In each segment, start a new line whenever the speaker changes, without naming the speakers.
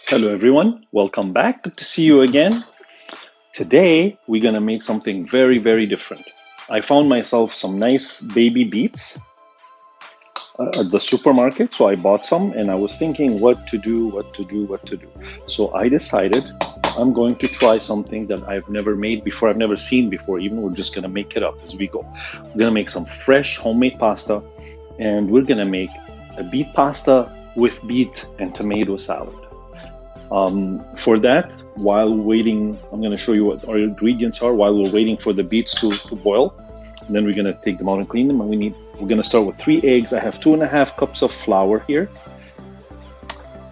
Hello everyone, welcome back. Good to see you again. Today we're gonna make something very different. I found myself some nice baby beets at the supermarket, so I bought some and I was thinking what to do. So I decided I'm going to try something that I've never made before, I've never seen before even. We're just gonna make it up as we go. We're gonna make some fresh homemade pasta and we're gonna make a beet pasta with beet and tomato salad. For that, while waiting, I'm going to show you what our ingredients are while we're waiting for the beets to boil. And then we're going to take them out and clean them. And we're going to start with 3 eggs. I have 2.5 cups of flour here,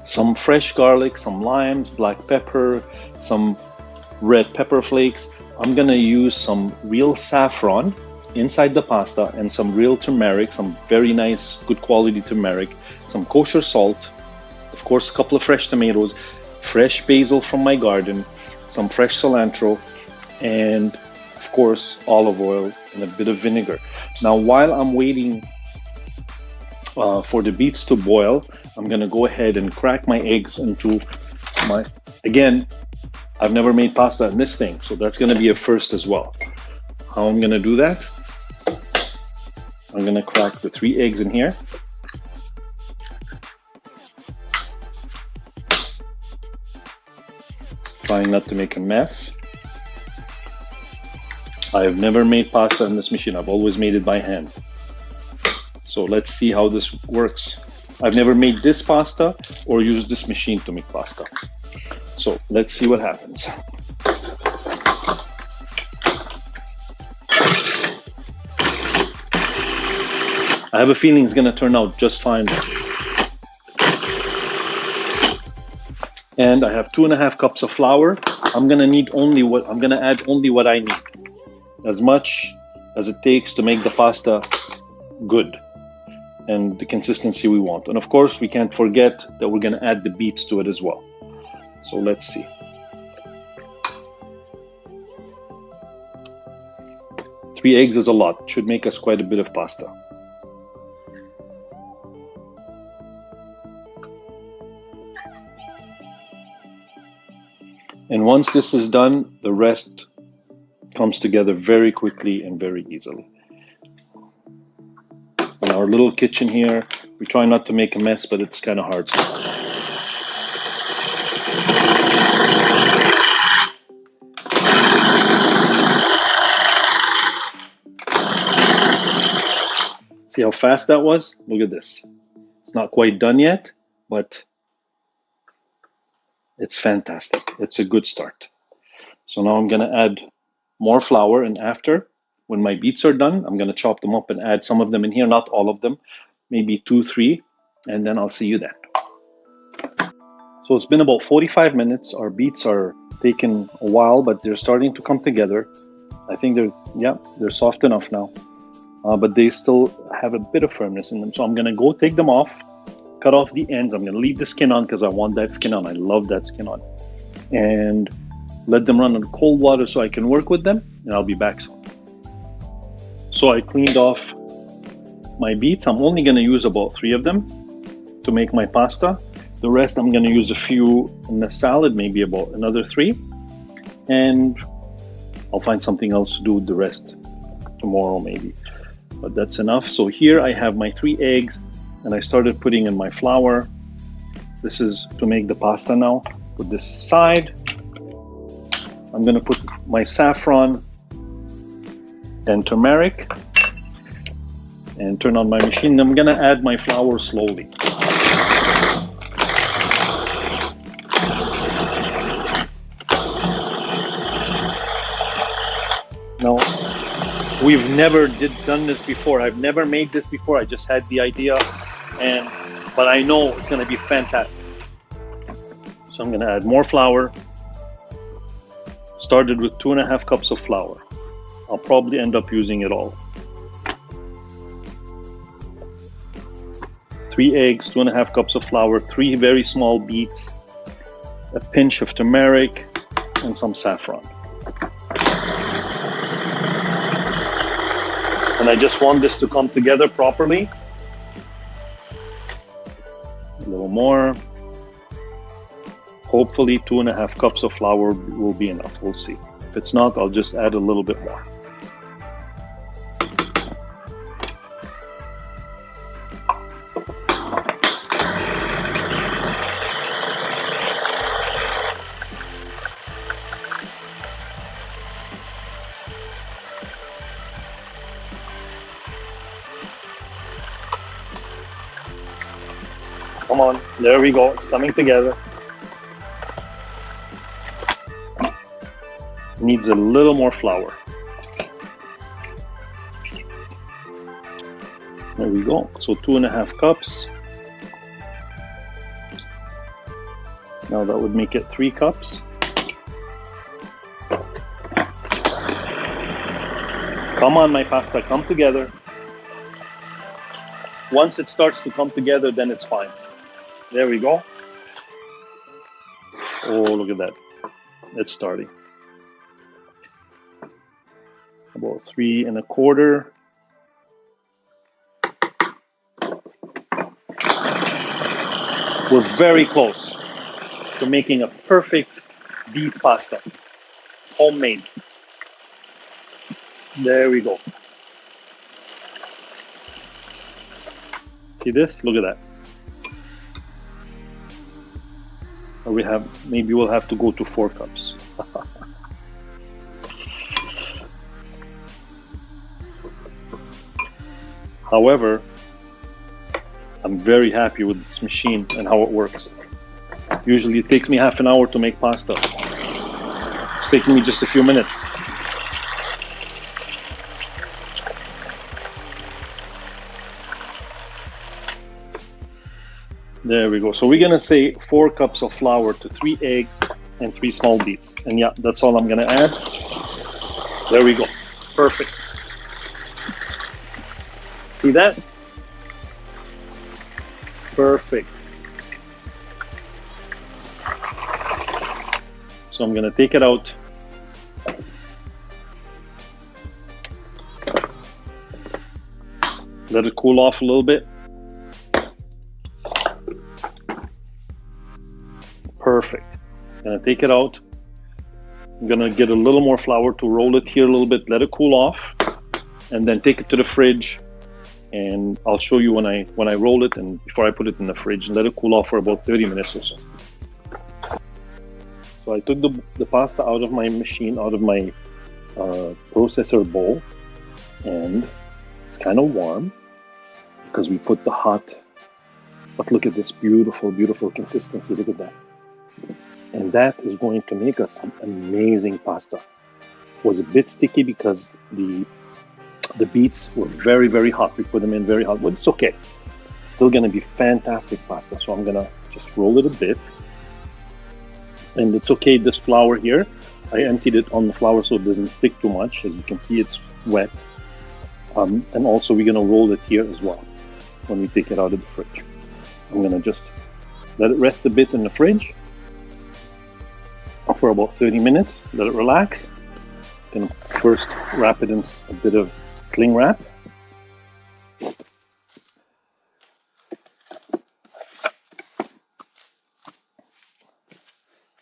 some fresh garlic, some limes, black pepper, some red pepper flakes. I'm going to use some real saffron inside the pasta and some real turmeric, some very nice, good quality turmeric, some kosher salt, of course, a couple of fresh tomatoes, fresh basil from my garden, some fresh cilantro, and of course olive oil and a bit of vinegar. Now while I'm waiting for the beets to boil, I'm gonna go ahead and crack my eggs into again, I've never made pasta in this thing, so that's gonna be a first as well. How I'm gonna do that? I'm gonna crack the 3 eggs in here. Trying not to make a mess. I have never made pasta in this machine. I've always made it by hand. So let's see how this works. I've never made this pasta or used this machine to make pasta. So let's see what happens. I have a feeling it's gonna turn out just fine. And I have 2.5 cups of flour. I'm gonna add only what I need, as much as it takes to make the pasta good and the consistency we want. And of course, we can't forget that we're gonna add the beets to it as well. So let's see. Three eggs is a lot. Should make us quite a bit of pasta. And once this is done, the rest comes together very quickly and very easily. In our little kitchen here, we try not to make a mess, but it's kind of hard sometimes. See how fast that was? Look at this. It's not quite done yet, but it's fantastic. It's a good start. So now I'm gonna add more flour, and after, when my beets are done, I'm gonna chop them up and add some of them in here, not all of them, maybe 2, 3, and then I'll see you then. So it's been about 45 minutes. Our beets are taking a while, but they're starting to come together. I think they're soft enough now, but they still have a bit of firmness in them. So I'm gonna go take them off, cut off the ends. I'm gonna leave the skin on because I want that skin on. I love that skin on. And let them run in cold water so I can work with them, and I'll be back soon. So I cleaned off my beets. I'm only gonna use about 3 of them to make my pasta. The rest I'm gonna use a few in the salad, maybe about another 3. And I'll find something else to do with the rest tomorrow maybe. But that's enough. So here I have my 3 eggs, and I started putting in my flour. This is to make the pasta now. Put this aside. I'm gonna put my saffron and turmeric and turn on my machine. I'm gonna add my flour slowly. Now, we've never done this before. I've never made this before. I just had the idea, but I know it's gonna be fantastic. So I'm gonna add more flour. Started with 2.5 cups of flour. I'll probably end up using it all. 3 eggs, 2.5 cups of flour, 3 very small beets, a pinch of turmeric, and some saffron. And I just want this to come together properly. A little more. Hopefully 2.5 cups of flour will be enough. We'll see. If it's not, I'll just add a little bit more. Come on, there we go. It's coming together. Needs a little more flour. There we go. So 2.5 cups. Now that would make it 3 cups. Come on, my pasta, come together. Once it starts to come together, then it's fine. There we go. Oh, look at that. It's starting. About 3.25. We're very close to making a perfect beet pasta. Homemade. There we go. See this? Look at that. Maybe we'll have to go to 4 cups. However, I'm very happy with this machine and how it works. Usually it takes me half an hour to make pasta. It's taking me just a few minutes. There we go. So we're gonna say 4 cups of flour to 3 eggs and 3 small beets. And yeah, that's all I'm gonna add. There we go. Perfect. See that? Perfect. So I'm gonna take it out. Let it cool off a little bit. Perfect. I'm gonna take it out. I'm gonna get a little more flour to roll it here a little bit, let it cool off, and then take it to the fridge. And I'll show you when I roll it and before I put it in the fridge and let it cool off for about 30 minutes or so. So I took the pasta out of my machine, out of my processor bowl, and it's kind of warm because we put the hot, but look at this beautiful, beautiful consistency. Look at that. And that is going to make us some amazing pasta. It was a bit sticky because the beets were very, very hot. We put them in very hot, but it's okay. Still gonna be fantastic pasta. So I'm gonna just roll it a bit. And it's okay, this flour here, I emptied it on the flour so it doesn't stick too much. As you can see, it's wet. And also we're gonna roll it here as well when we take it out of the fridge. I'm gonna just let it rest a bit in the fridge for about 30 minutes, let it relax. Gonna first wrap it in a bit of cling wrap.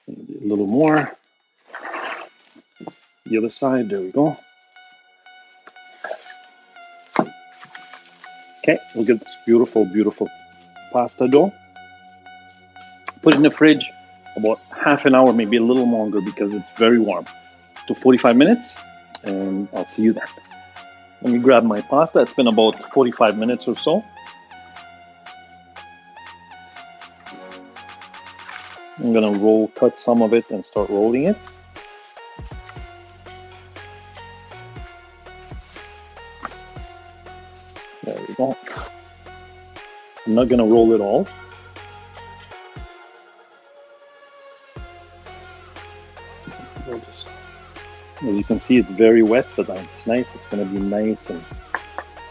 Maybe a little more. The other side, there we go. Okay, look at this beautiful, beautiful pasta dough. Put it in the fridge about half an hour, maybe a little longer because it's very warm, to 45 minutes, and I'll see you then. Let me grab my pasta. It's been about 45 minutes or so. I'm gonna cut some of it and start rolling it. There we go. I'm not gonna roll it all. As you can see, it's very wet, but it's nice. It's gonna be nice and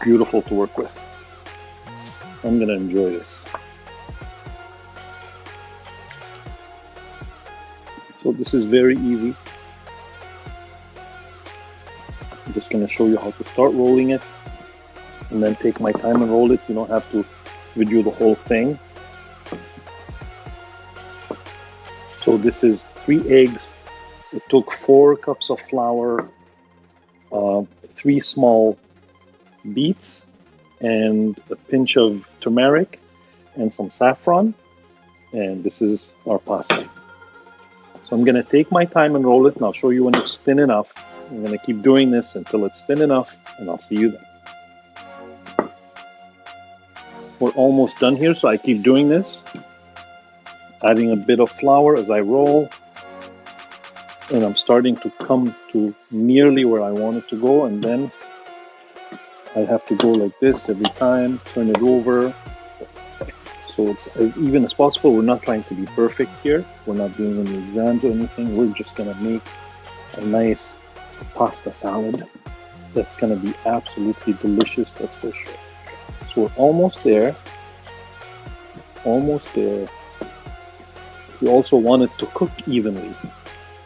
beautiful to work with. I'm gonna enjoy this. So this is very easy. I'm just gonna show you how to start rolling it and then take my time and roll it. You don't have to video the whole thing. So this is 3 eggs. It took 4 cups of flour, 3 small beets, and a pinch of turmeric and some saffron. And this is our pasta. So I'm going to take my time and roll it, and I'll show you when it's thin enough. I'm going to keep doing this until it's thin enough, and I'll see you then. We're almost done here, so I keep doing this, adding a bit of flour as I roll, and I'm starting to come to nearly where I want it to go, and then I have to go like this every time, turn it over, so it's as even as possible. We're not trying to be perfect here. We're not doing any exams or anything. We're just going to make a nice pasta salad that's going to be absolutely delicious, that's for sure. So we're almost there. Almost there. We also want it to cook evenly,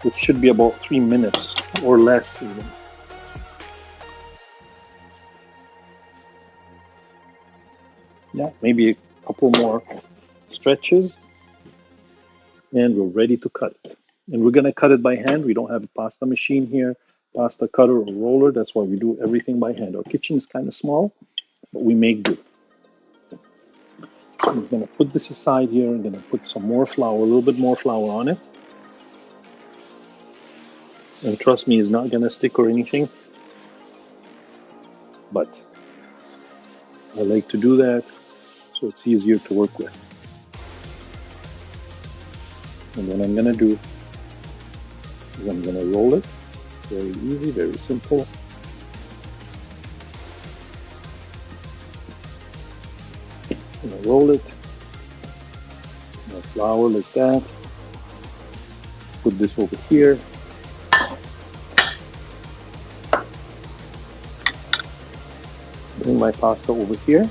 which should be about 3 minutes or less even. Yeah, maybe a couple more stretches, and we're ready to cut it. And we're going to cut it by hand. We don't have a pasta machine here, pasta cutter or roller. That's why we do everything by hand. Our kitchen is kind of small, but we make do. I'm going to put this aside here. I'm going to put some more flour, a little bit more flour on it. And trust me, it's not going to stick or anything. But I like to do that so it's easier to work with. And what I'm going to do is I'm going to roll it. Very easy, very simple. I'm going to roll it. My flour like that. Put this over here. Bring my pasta over here.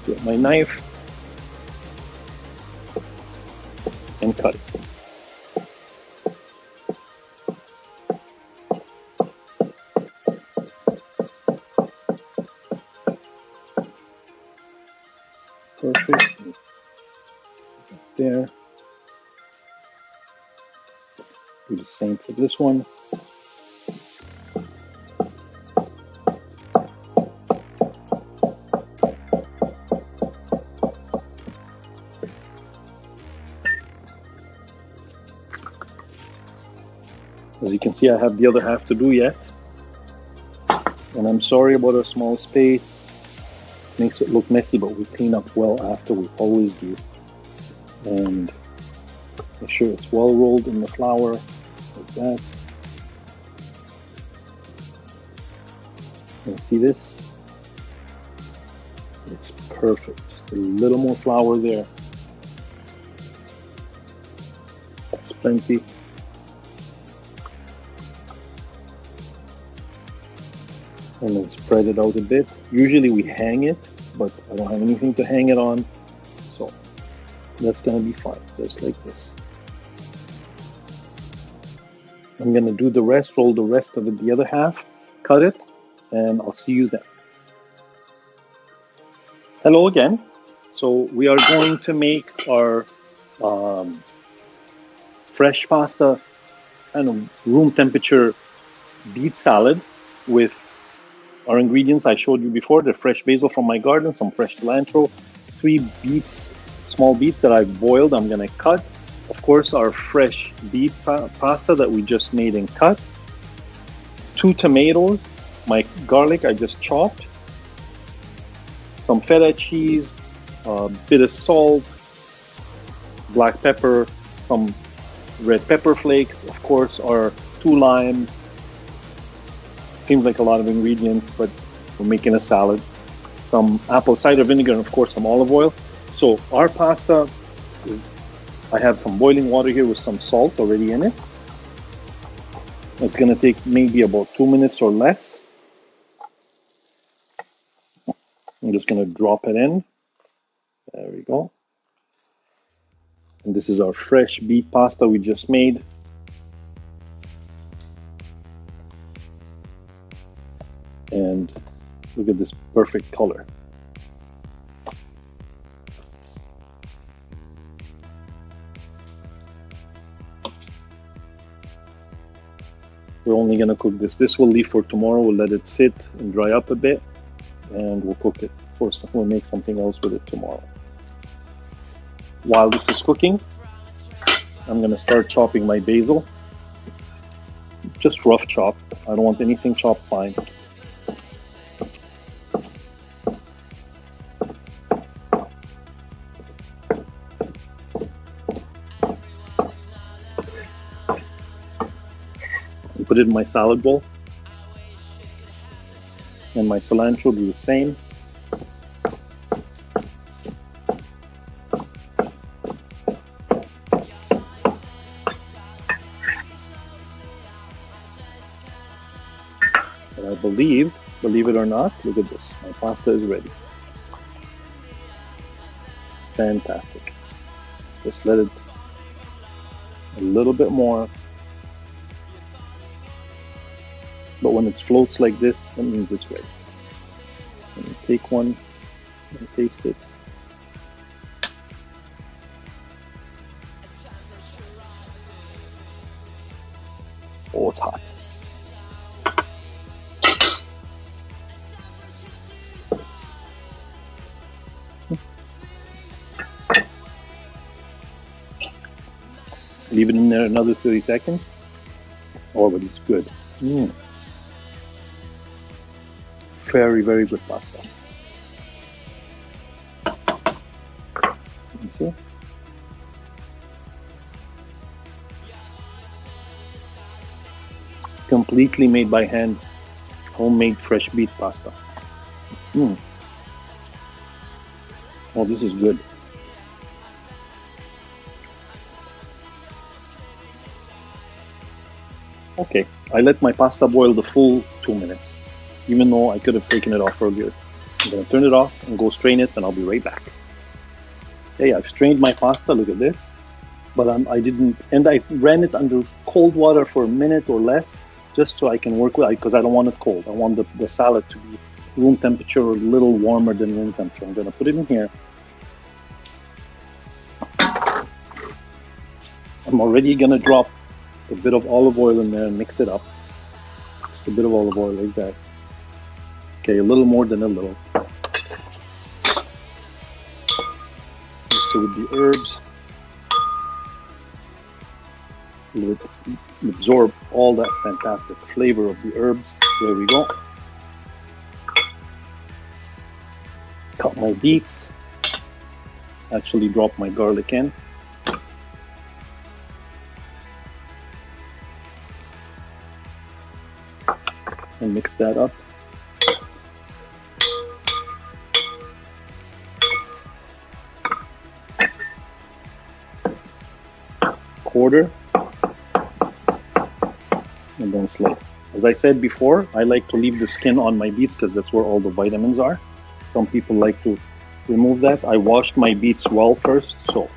Get my knife and cut it. Perfect. There. Do the same for this one. As you can see, I have the other half to do yet. And I'm sorry about our small space. Makes it look messy, but we clean up well after. We always do. And make sure it's well rolled in the flour, like that. And see this? It's perfect. Just a little more flour there. That's plenty. And then spread it out a bit. Usually we hang it, but I don't have anything to hang it on. So that's gonna be fine, just like this. I'm gonna do the rest, roll the rest of it, the other half, cut it, and I'll see you then. Hello again. So we are going to make our fresh pasta, kind of room temperature beet salad with our ingredients I showed you before: the fresh basil from my garden, some fresh cilantro, 3 beets, small beets that I've boiled. I'm gonna cut. Of course, our fresh beet pasta that we just made and cut. 2 tomatoes, my garlic I just chopped, some feta cheese, a bit of salt, black pepper, some red pepper flakes, of course, our 2 limes. Seems like a lot of ingredients, but we're making a salad. Some apple cider vinegar, and of course some olive oil. So our pasta is, I have some boiling water here with some salt already in it. It's gonna take maybe about 2 minutes or less. I'm just gonna drop it in. There we go. And this is our fresh beet pasta we just made. And look at this perfect color. We're only gonna cook this. This we'll leave for tomorrow. We'll let it sit and dry up a bit, and we'll cook it for some. We'll make something else with it tomorrow. While this is cooking, I'm gonna start chopping my basil. Just rough chop. I don't want anything chopped fine. Put it in my salad bowl. And my cilantro do the same. And I believe it or not, look at this. My pasta is ready. Fantastic. Just let it a little bit more. But when it floats like this, that means it's ready. Let me take one and taste it. Oh, it's hot. Leave it in there another 30 seconds. Oh, but it's good. Very, very good pasta. You see? Completely made by hand, homemade fresh beet pasta. Oh, this is good. Okay, I let my pasta boil the full 2 minutes, even though I could have taken it off earlier. I'm gonna turn it off and go strain it, and I'll be right back. Okay, I've strained my pasta, look at this. But I didn't, and I ran it under cold water for a minute or less, just so I can work with it, because I don't want it cold. I want the salad to be room temperature or a little warmer than room temperature. I'm gonna put it in here. I'm already gonna drop a bit of olive oil in there and mix it up. Just a bit of olive oil like that. Okay, a little more than a little. Mix it with the herbs. Let it absorb all that fantastic flavor of the herbs. There we go. Cut my beets. Actually drop my garlic in. And mix that up. Quarter. And then slice. As I said before, I like to leave the skin on my beets because that's where all the vitamins are. Some people like to remove that. I washed my beets well first, so.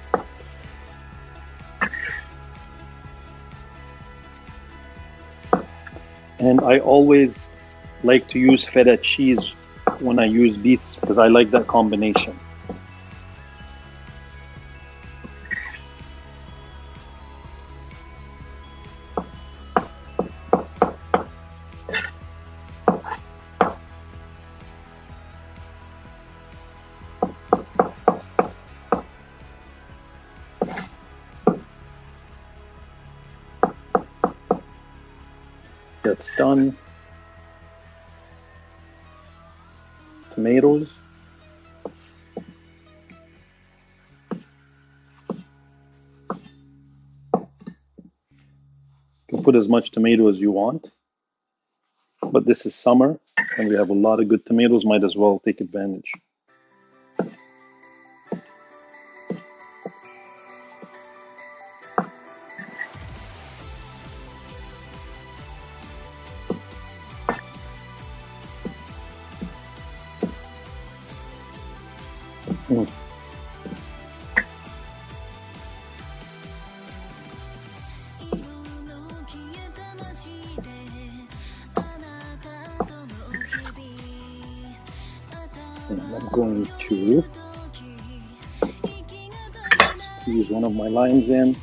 And I always like to use feta cheese when I use beets because I like that combination. That's done. Tomatoes. You can put as much tomato as you want, but this is summer and we have a lot of good tomatoes, might as well take advantage. And I'm going to squeeze one of my limes in.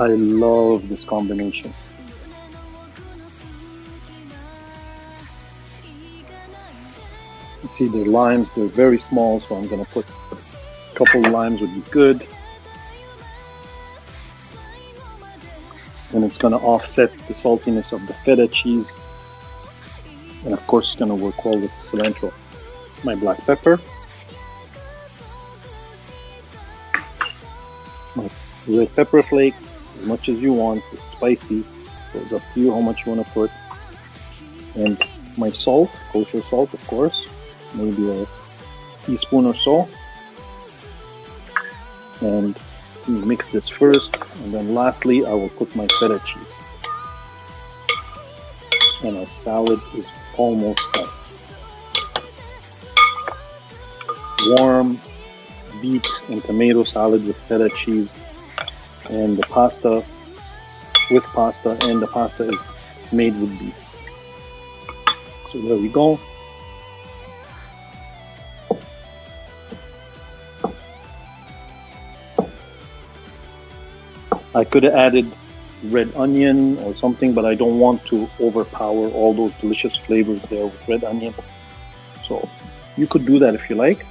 I love this combination. You see the limes, they're very small, so I'm going to put a couple of limes would be good. And it's going to offset the saltiness of the feta cheese. And of course, it's going to work well with cilantro. My black pepper. My red pepper flakes, as much as you want. It's spicy, so it's up to you how much you want to put. And my salt, kosher salt, of course. Maybe a teaspoon or so. And mix this first, and then lastly I will cook my feta cheese. And our salad is almost done. Warm beet and tomato salad with feta cheese, and the pasta with pasta, and the pasta is made with beets. So there we go. I could have added red onion or something, but I don't want to overpower all those delicious flavors there with red onion. So you could do that if you like.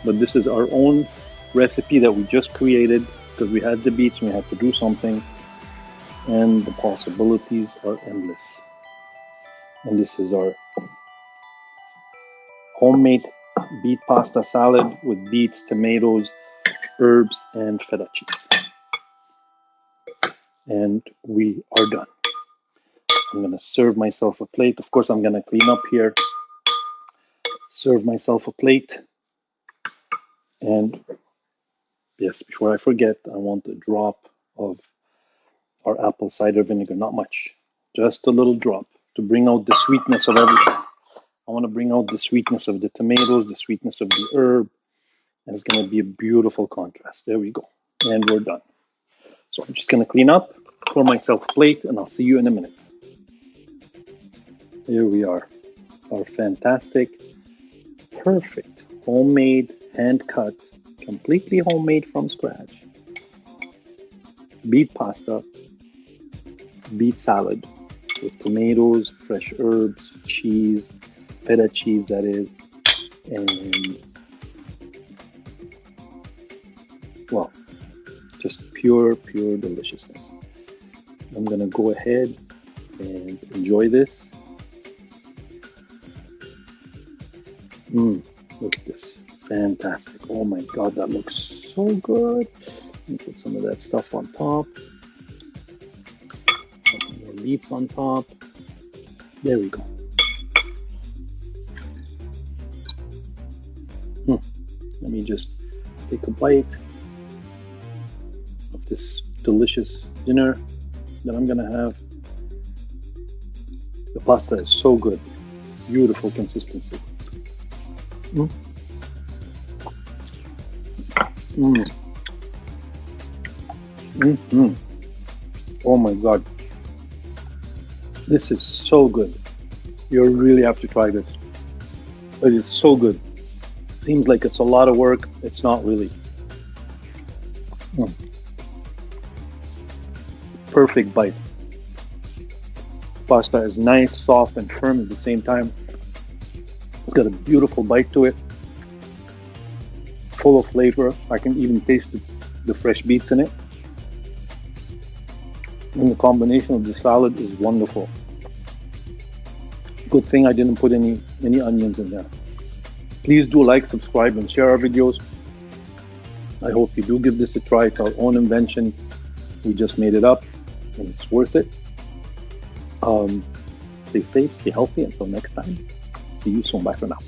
But this is our own recipe that we just created because we had the beets and we had to do something. And the possibilities are endless. And this is our homemade beet pasta salad with beets, tomatoes, herbs, and feta cheese. And we are done. I'm going to serve myself a plate. Of course, I'm going to clean up here. Serve myself a plate. And yes, before I forget, I want a drop of our apple cider vinegar. Not much, just a little drop to bring out the sweetness of everything. I want to bring out the sweetness of the tomatoes, the sweetness of the herb. And it's going to be a beautiful contrast. There we go. And we're done. So I'm just going to clean up, pour myself a plate, and I'll see you in a minute. Here we are. Our fantastic, perfect, homemade, hand-cut, completely homemade from scratch beet pasta, beet salad with tomatoes, fresh herbs, cheese, feta cheese that is, and well, just pure deliciousness. I'm gonna go ahead and enjoy this. Look at this, fantastic. Oh my God, that looks so good. Let me put some of that stuff on top. Some more beets on top. There we go. Let me just take a bite of this delicious dinner that I'm gonna have. The pasta is so good, beautiful consistency. Oh my God, this is so good. You really have to try this. It is so good. Seems like it's a lot of work. It's not really. Perfect bite. Pasta is nice, soft, and firm at the same time. It's got a beautiful bite to it. Full of flavor. I can even taste the fresh beets in it. And the combination of the salad is wonderful. Good thing I didn't put any onions in there. Please do like, subscribe, and share our videos. I hope you do give this a try. It's our own invention. We just made it up, and it's worth it. Stay safe, stay healthy. Until next time, see you soon. Bye for now.